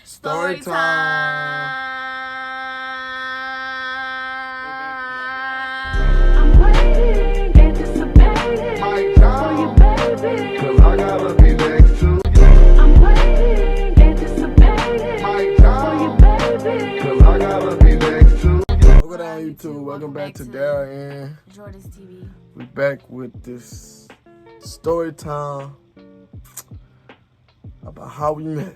Story time. I'm waiting, anticipating for you, baby. 'Cause I gotta be next to you. I'm waiting, anticipating for you, baby. 'Cause I gotta be next to you. Welcome down YouTube. Welcome back to Dara and Jordan's TV. we back with this story time about how we met.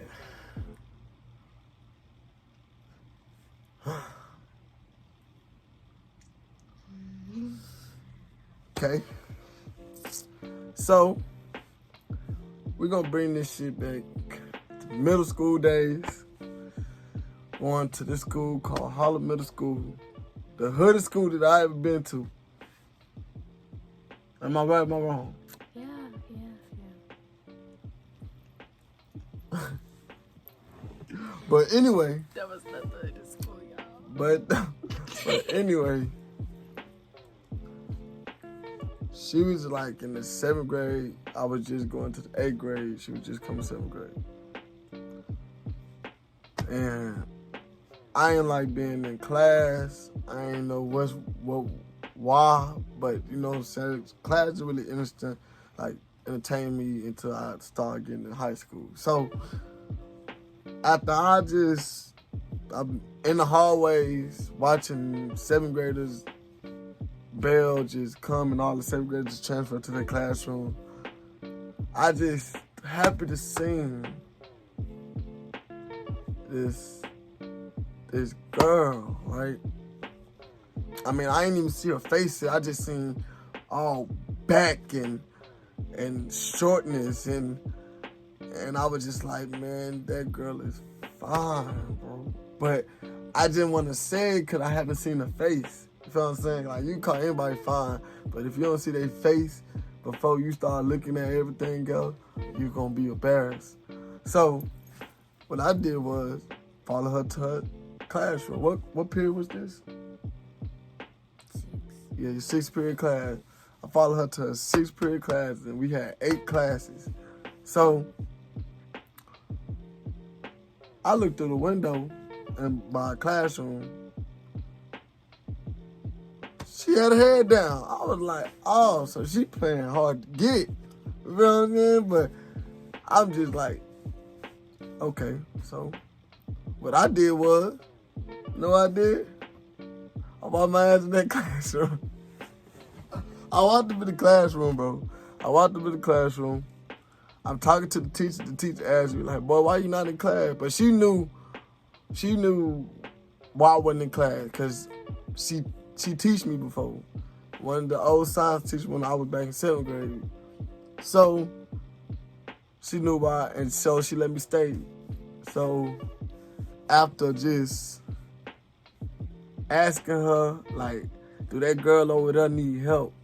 Okay. So we're gonna bring this shit back to middle school days. Going to this school called Harlem Middle School. The hoodest school that I ever been to. Am I right? Am I wrong? Yeah. But anyway, That was not the school, y'all. but anyway, she was like in the 7th grade. I was just going to the 8th grade. She was just coming 7th grade. And I ain't like being in class. I ain't know why, but you know what I'm saying? Class is really interesting, like entertain me until I start getting in high school. So after I'm in the hallways watching 7th graders bell just come and all the 7th graders transfer to their classroom. I just happy to see this girl, right? I mean, I ain't even see her face yet. I just seen all back and shortness and I was just like, man, that girl is fine, bro. But I didn't want to say it because I haven't seen her face. You feel what I'm saying? Like, you can call anybody fine, but if you don't see their face before you start looking at everything else, you're going to be embarrassed. So what I did was follow her to her classroom. What period was this? 6. Yeah, your 6th period class. I followed her to her 6th period class, and we had 8 classes. So I looked through the window in my classroom. She had her head down. I was like, oh, so she playing hard to get. You know what I'm saying? But I'm just like, okay. So what I did was, you know what I did? I walked my ass in that classroom. I walked up in the classroom, bro. I walked up in the classroom. I'm talking to the teacher. The teacher asked me, like, boy, why you not in class? But she knew why I wasn't in class, because she teach me before. One of the old science teachers when I was back in 7th grade. So she knew why, and so she let me stay. So after just asking her, like, do that girl over there need help?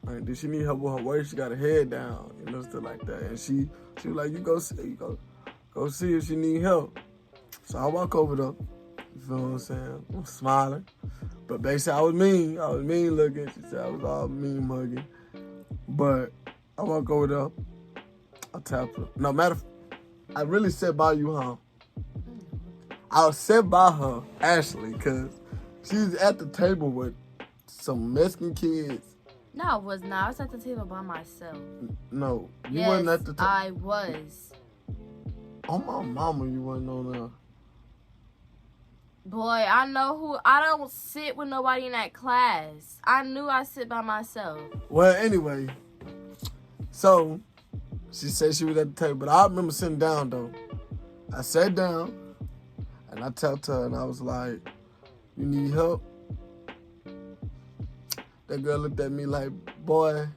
Like, did she need help with her work? She got her head down, you know, stuff like that. And she was like, you go see if she need help. So I walk over there. You feel what I'm saying? I'm smiling. But basically, I was mean looking. She said I was all mean mugging. But I walk over there. I tap her. No matter, I really sat by you, huh? I was sat by her, Ashley, because she was at the table with some Mexican kids. No, I was not. I was at the table by myself. No, you Yes, wasn't at the table. I was. Oh, my mama, you wasn't on there. Boy, I know who. I don't sit with nobody in that class. I knew I sit by myself. Well, anyway, so she said she was at the table, but I remember sitting down, though. I sat down, and I tapped her, and I was like, you need help? That girl looked at me like, boy,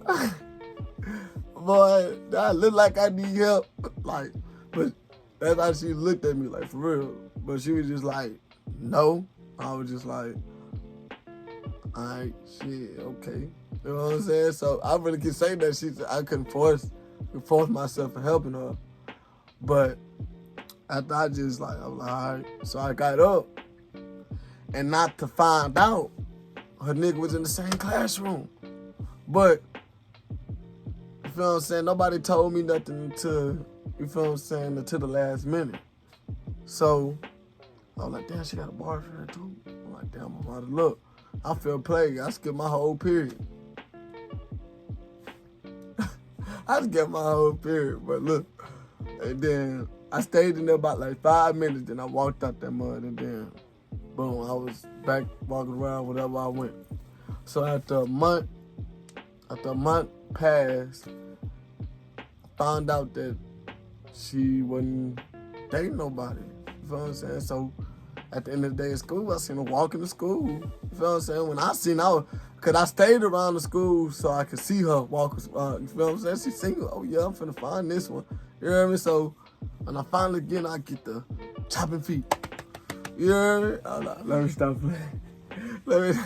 do I look like I need help? Like, but that's how she looked at me, like, for real. But she was just like, no. I was just like, all right, shit, okay. You know what I'm saying? So I really can say that I couldn't force myself from helping her. But after I was like, all right. So I got up, and not to find out her nigga was in the same classroom. But, you feel what I'm saying? Nobody told me nothing until, you feel what I'm saying, until the last minute. So I was like, damn, she got a boyfriend too. I'm like, damn, I'm about to look. I feel plagued. I skipped my whole period. I skipped my whole period, but look. And then I stayed in there about like 5 minutes, then I walked out that mud, and then, boom, I was back walking around wherever I went. So after a month passed, I found out that she wasn't dating nobody. You feel what I'm saying? So at the end of the day at school, I seen her walking to school. You feel what I'm saying? When I seen her, cause I stayed around the school so I could see her walk. You feel what I'm saying? She's single. Oh yeah, I'm finna find this one. You hear me? So when I finally I get the chopping feet. You hear me? Oh, no, let me stop playing.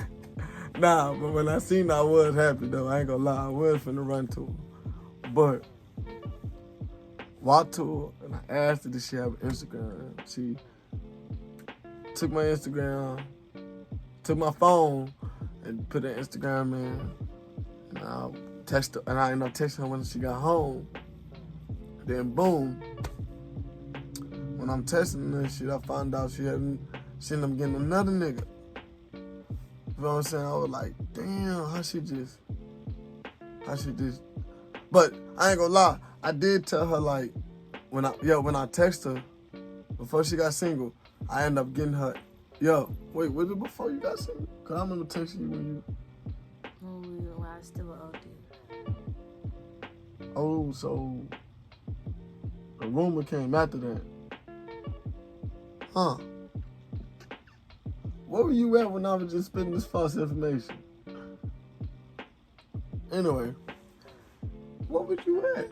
Nah, but when I seen her, I was happy though. I ain't gonna lie, I was finna run to her. But walked to her and I asked her, did she have an Instagram? She took my Instagram, took my phone, and put her Instagram in. And I texted her, and I ended up texting her when she got home. And then boom, when I'm texting her and shit, I found out she ended up getting another nigga. You know what I'm saying? I was like, damn, how she just. But I ain't gonna lie, I did tell her like, when I text her, before she got single, I ended up getting her, wait, was it before you got single? Cause I remember texting you when I was still an OD. Oh, so the rumor came after that. Huh. Where were you at when I was just spitting this false information? Anyway, where were you at?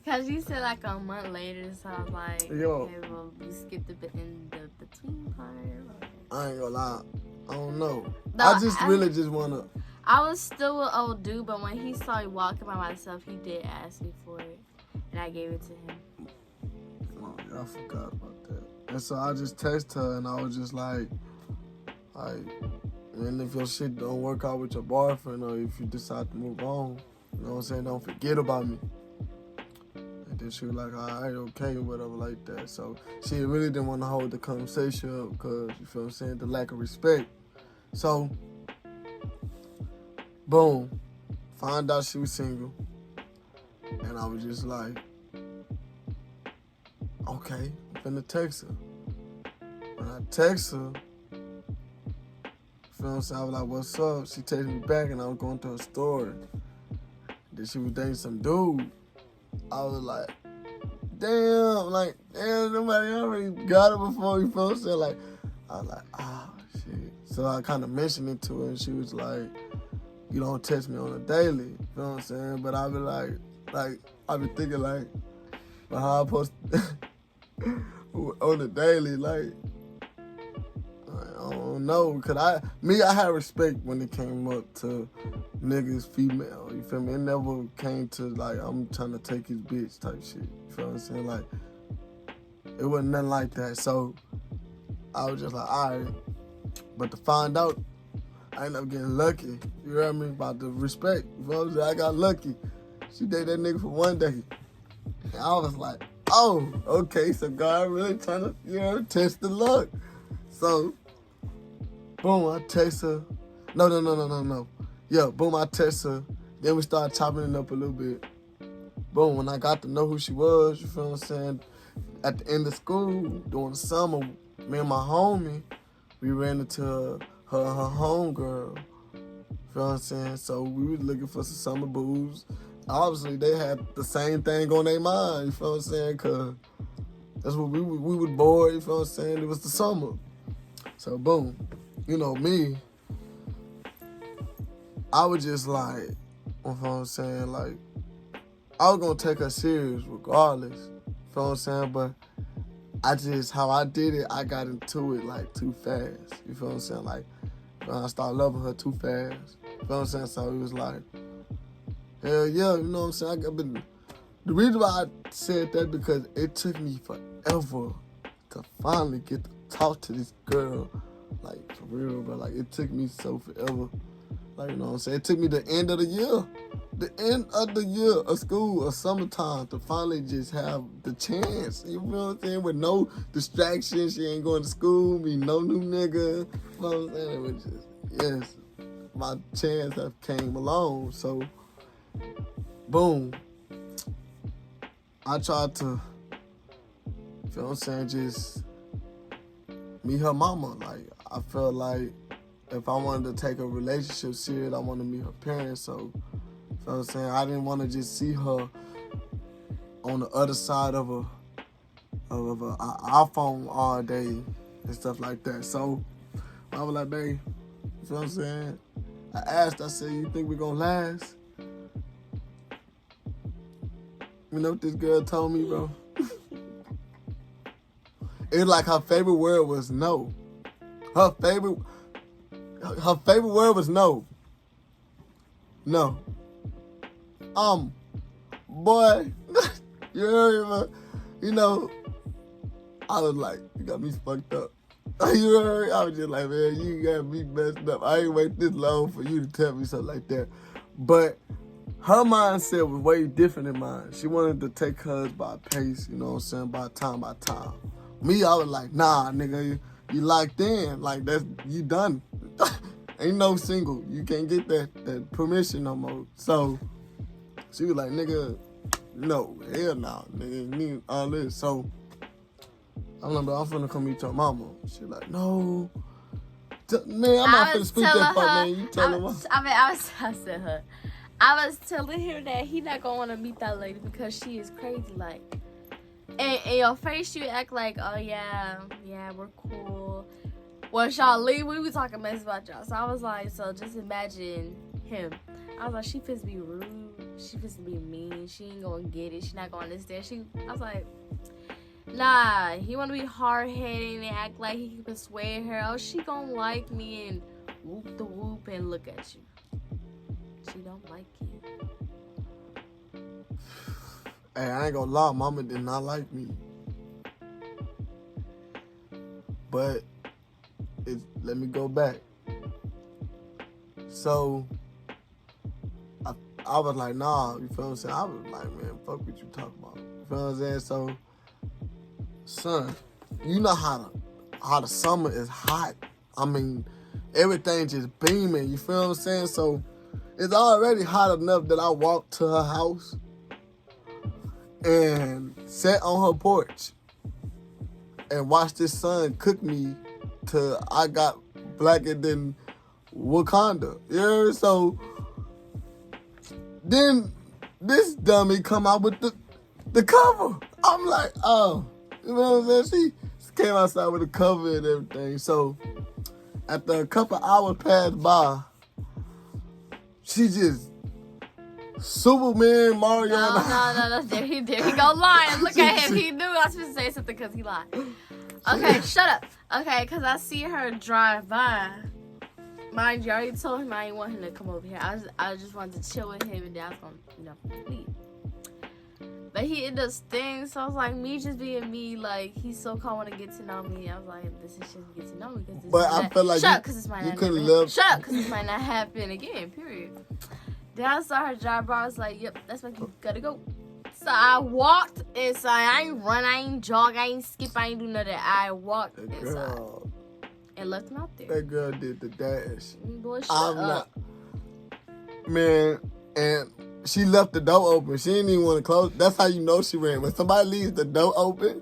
Cause you said like a month later, so I was like, Yo. okay, well, we skipped a bit in the between part. I ain't gonna lie, I don't know. No, I really just wanna. I was still with old dude, but when he saw me walking by myself, he did ask me for it, and I gave it to him. Oh, yeah, I forgot about that. And so I just texted her, and I was just like, and if your shit don't work out with your boyfriend, or if you decide to move on, you know what I'm saying, don't forget about me. And then she was like, all right, okay, whatever, like that. So she really didn't want to hold the conversation up because, you feel what I'm saying, the lack of respect. So, boom, found out she was single. And I was just like, okay, I'm finna text her. When I text her, you feel what I'm saying, I was like, what's up? She texted me back and I was going through her story. Then she was dating some dude. I was like, damn, nobody already got it before, you feel what I'm saying? Like, I was like, oh, shit. So I kind of mentioned it to her, and she was like, you don't text me on a daily, you know what I'm saying? But I be like, I be thinking like, but how I supposed to, on a daily, like, I don't know, cause I had respect when it came up to niggas, female, you feel me? It never came to like, I'm trying to take his bitch type shit, you feel what I'm saying? Like, it wasn't nothing like that, so I was just like, all right. But to find out, I ended up getting lucky, you hear me? About the respect, you feel what I'm saying? I got lucky. She dated that nigga for one day. And I was like, oh, okay, so God really trying to, test the luck. So, boom, I text her. No. Yeah, boom, I text her. Then we started chopping it up a little bit. Boom, when I got to know who she was, you feel what I'm saying? At the end of school, during the summer, me and my homie, we ran into her homegirl. You feel what I'm saying? So we was looking for some summer booze. Obviously, they had the same thing on their mind, you feel what I'm saying? Because that's what we was bored, you feel what I'm saying? It was the summer. So, boom, you know me, I was just like, you know what I'm saying? Like, I was going to take her serious regardless, you feel what I'm saying? But how I did it, I got into it like too fast, you feel what I'm saying? Like, I started loving her too fast, you feel what I'm saying? So it was like, hell yeah, you know what I'm saying? The reason why I said that because it took me forever to finally get to talk to this girl, like for real, but like it took me so forever. Like, you know what I'm saying? It took me the end of the year of school, of summertime, to finally just have the chance. You feel what I'm saying? With no distractions. She ain't going to school, be no new nigga. You know what I'm saying? It was just, yes, my chance have came along. So, boom. I tried to, you feel what I'm saying, just meet her mama. Like, I felt like if I wanted to take a relationship serious, I wanted to meet her parents. So, you know what I'm saying, I didn't want to just see her on the other side of a iPhone all day and stuff like that. So, I was like, babe, you know what I'm saying? I asked, I said, you think we gonna last? You know what this girl told me, bro? It's like her favorite word was no. Her favorite word was no. No. Boy, you heard me? You know, I was like, you got me fucked up. You heard? I was just like, man, you got me messed up. I ain't wait this long for you to tell me something like that. But her mindset was way different than mine. She wanted to take hers by pace, you know what I'm saying, by time. Me, I was like, nah, nigga, you locked in. Like, that's, you done. Ain't no single. You can't get that permission no more. So, she was like, nigga, no, hell no, nigga, you need all this. So, I'm like, bro, I'm finna come meet your mama. She like, no. Man, I'm not finna speak that part, man. You telling her. I was telling her that he not gonna want to meet that lady because she is crazy. Like, and in your face, you act like, oh yeah, we're cool. When y'all leave, we was talking mess about y'all. So I was like, so just imagine him. I was like, she finna be rude. She finna be mean. She ain't gonna get it. She not gonna understand. I was like, nah, he wanna be hard-headed and act like he can persuade her. Oh, she gonna like me and whoop the whoop and look at you. She don't like you. Hey, I ain't gonna lie, mama did not like me. But let me go back. So I was like, nah, you feel what I'm saying? I was like, man, fuck what you talking about. You feel what I'm saying? So, son, you know how the summer is hot. I mean, everything just beaming, you feel what I'm saying? So it's already hot enough that I walked to her house and sat on her porch and watched this sun cook me till I got blacker than Wakanda. You know? So then this dummy come out with the cover. I'm like, oh, you know what I'm saying? She came outside with a cover and everything. So after a couple hours passed by, she just Superman, Mario. No. There he go lying. Look at him. He knew I was supposed to say something because he lied. Okay, shut up. Okay, because I see her drive by. Mind you, I already told him I didn't want him to come over here. I just wanted to chill with him and then I was going to, leave. But he ended up staying, so I was like, me just being me, like, he's so calm want to get to know me. I was like, this is just get to know me. But I feel like shut up, because this might not happen. Shut up, because this might not happen again, period. Then I saw her drive by. I was like, yep, that's where you gotta go. So I walked inside. I ain't run, I ain't jog, I ain't skip, I ain't do nothing. I walked inside and left him out there. That girl did the dash. Boy, shut up. Man, and she left the door open. She didn't even want to close. That's how you know she ran. When somebody leaves the door open,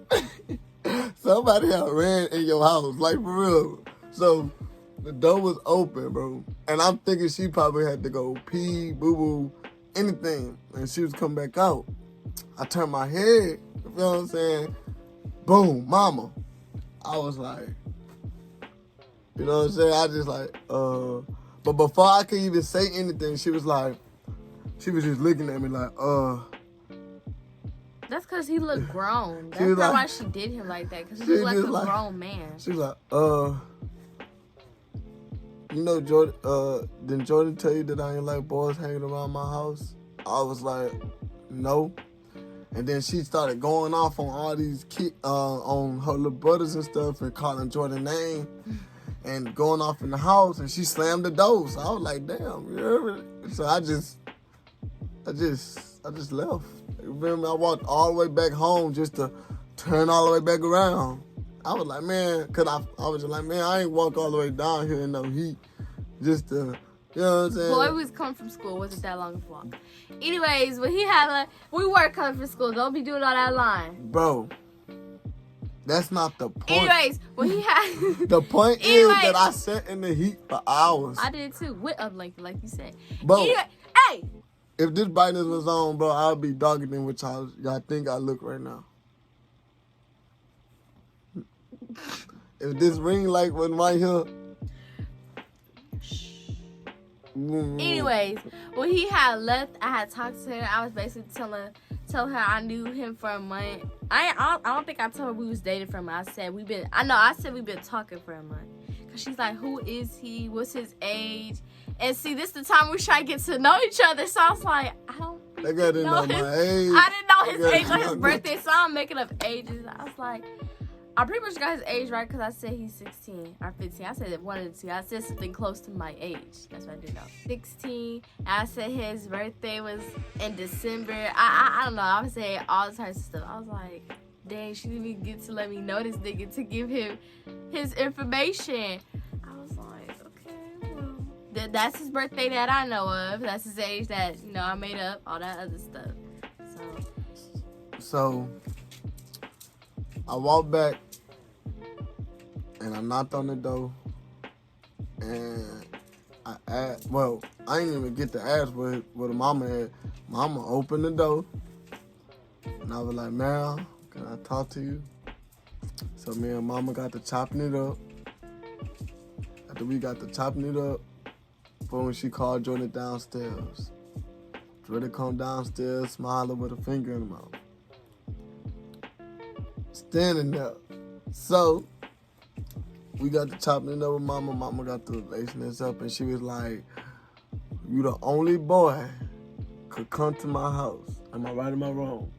somebody else ran in your house. Like, for real. So the door was open, bro. And I'm thinking she probably had to go pee, boo-boo, anything. And she was coming back out. I turned my head. You feel what I'm saying? Boom, mama. I was like, you know what I'm saying? I just like, But before I could even say anything, she was just looking at me like, That's because he looked grown. That's not why she did him like that. Because he looked like a grown man. She was like, you know, Jordan, didn't Jordan tell you that I ain't like boys hanging around my house? I was like, no. And then she started going off on all these kids, on her little brothers and stuff and calling Jordan name. and going off in the house, and she slammed the door. So I was like, damn, you heard me? So I just left. You feel me? I walked all the way back home just to turn all the way back around. I was like, man, cause I was just like, man, I ain't walk all the way down here in no heat just to, you know what I'm saying? Boy, we was coming from school. It wasn't that long of a walk. Anyways, when he had we were coming from school. Don't be doing all that lying. Bro, that's not the point. Anyways, when he had... The point is that I sat in the heat for hours. I did too, with uplink, like you said. Bro, Anyway, hey! if this brightness was on, bro, I'll be darker than what y'all think I look right now. If this ring light wasn't right here. Anyways, when he had left, I had talked to her. I was basically tell her I knew him for a month. I don't think I told her we was dating for a month. I said we've been talking for a month. Cause she's like, who is he? What's his age? And see, this is the time we try to get to know each other. So I was like, I don't They gotta know his, my age. I didn't know his They age gotta or his know- birthday, so I'm making up ages. I was like, I pretty much got his age right because I said he's 16 or 15. I said one of the two. I said something close to my age. That's what I did know. 16. I said his birthday was in December. I don't know. I was saying all types of stuff. I was like, dang, she didn't even get to let me know this nigga to give him his information. I was like, okay, well, that's his birthday that I know of. That's his age that, I made up. All that other stuff. So, I walked back, and I knocked on the door, and I didn't even get to ask where the mama had. Mama opened the door, and I was like, "Ma'am, can I talk to you?" So me and mama got to chopping it up. After we got to chopping it up, boom, she called Jordan downstairs. Jordan come downstairs, smiling with a finger in her mouth. Standing there. So, we got to chopping it up with mama. Mama got to lacing this up, and she was like, you the only boy could come to my house. Am I right or am I wrong?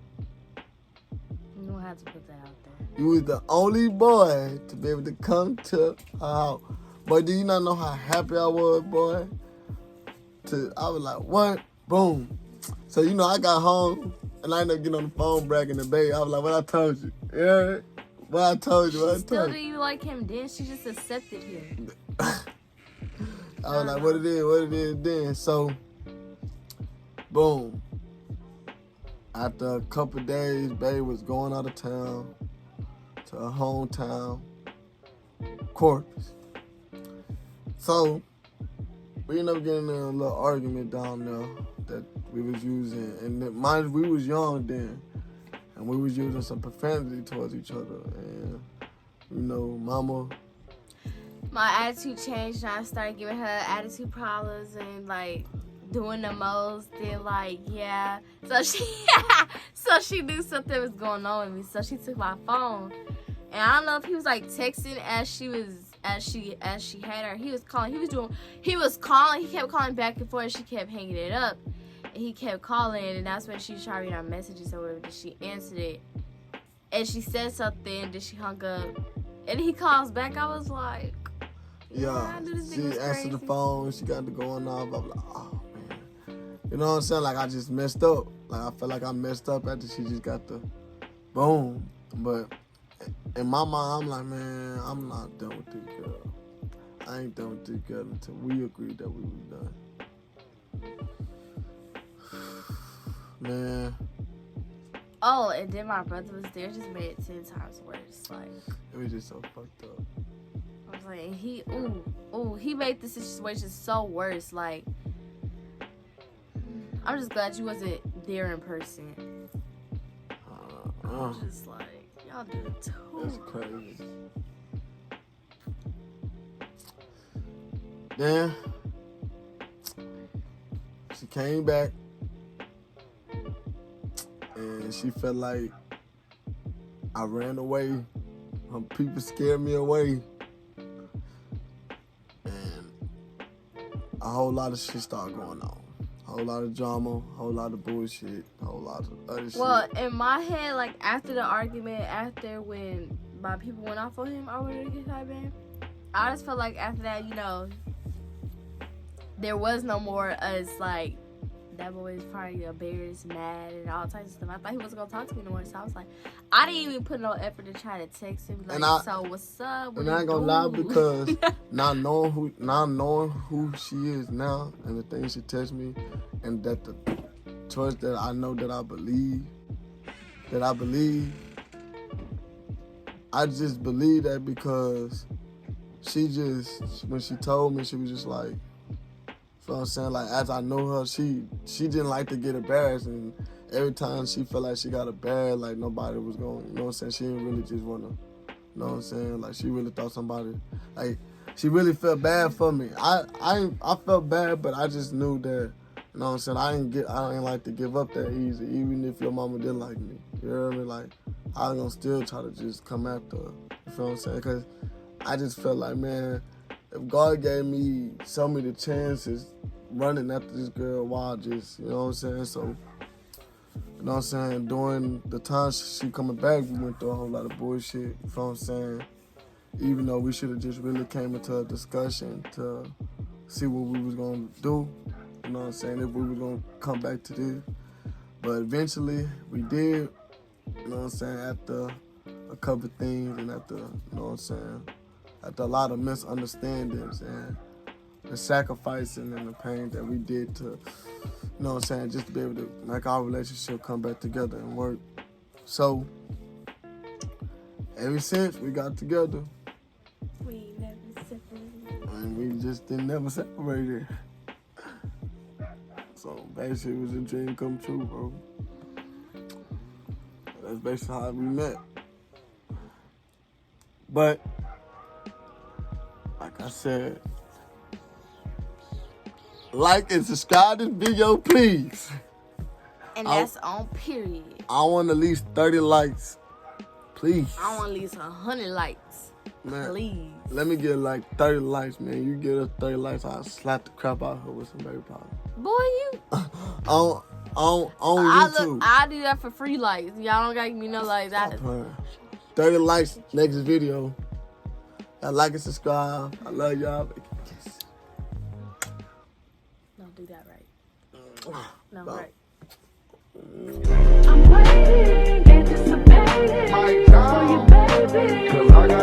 You don't have to put that out there. You was the only boy to be able to come to her house. But do you not know how happy I was, boy? I was like, what? Boom. So, I got home, and I ended up getting on the phone bragging the baby. I was like, what I told you? Yeah. What I told you, Still, do you like him then? She just accepted him. I was like, what it is then. So, boom. After a couple days, baby was going out of town to her hometown, Corpus. So, we ended up getting in a little argument down there that we was using. And mind you, we was young then. And we was using some profanity towards each other. And, mama. My attitude changed and I started giving her attitude problems and doing the most. Then yeah. So she knew something was going on with me. So she took my phone. And I don't know if he was texting as she had her. He was calling. He kept calling back and forth. She kept hanging it up. And he kept calling, and that's when she tried to read our messages or whatever. Then she answered it, and she said something. Then she hung up, and he calls back. I was like, yeah. I knew this nigga She was answered crazy. the phone. She got to going off. I was like, oh man, you know what I'm saying? I just messed up. I felt like I messed up after she just got the boom. But in my mind, I'm like, man, I'm not done with this girl. I ain't done with this girl until we agreed that we was done. Man. Oh, and then my brother was there. Just made it 10 times worse. It was just so fucked up. I was like, and he made the situation so worse. I'm just glad you wasn't there in person. I was just like, y'all did it too. That's crazy. Then she came back and she felt like I ran away. People scared me away. And a whole lot of shit started going on. A whole lot of drama, a whole lot of bullshit, a whole lot of other shit. Well, in my head, after the argument, after when my people went off on him or whatever he had been, I just felt like after that, there was no more us, like, that boy was probably embarrassed, mad, and all types of stuff. I thought he wasn't going to talk to me no more, so I was like, I didn't even put no effort to try to text him, like, so what's up? What And I ain't gonna lie, because not knowing who she is now, and the things she texts me, and that the choice that I know that I believe, I just believe that because when she told me, she was just like, you know what I'm saying? Like, as I know her, she didn't like to get embarrassed, and every time she felt like she got embarrassed, like nobody was going, you know what I'm saying? She didn't really just want to, you know what I'm saying? Like, she really thought somebody, like, she really felt bad for me. I felt bad, but I just knew that, you know what I'm saying? I ain't like to give up that easy, even if your mama didn't like me. You know what I mean? Like, I was gonna still try to just come after her. You feel what I'm saying? Because I just felt like, man, if God gave me so many chances running after this girl, why just, you know what I'm saying? So, you know what I'm saying? During the time she coming back, we went through a whole lot of bullshit. You feel what I'm saying? Even though we should have just really came into a discussion to see what we was gonna do. You know what I'm saying? If we was gonna come back to this. But eventually, we did. You know what I'm saying? After a couple things and after, you know what I'm saying? After a lot of misunderstandings and the sacrificing and the pain that we did to, you know what I'm saying, just to be able to make our relationship come back together and work. So, ever since we got together, we never separated. and we just never separated. So, basically, it was a dream come true, bro. That's basically how we met. But, like I said, like and subscribe this video, please. And that's on period. I want at least 30 likes. Please. I want at least 100 likes. Man, Please. let me get like 30 likes, man. You get us 30 likes, I'll slap the crap out of her with some baby powder. Boy, you. On YouTube. I do that for free likes. Y'all don't gotta give me no likes. Stop playing. 30 likes next video. Y'all like and subscribe. I love y'all. Don't do that right. No, Bye. right. I'm waiting, anticipating for you, baby.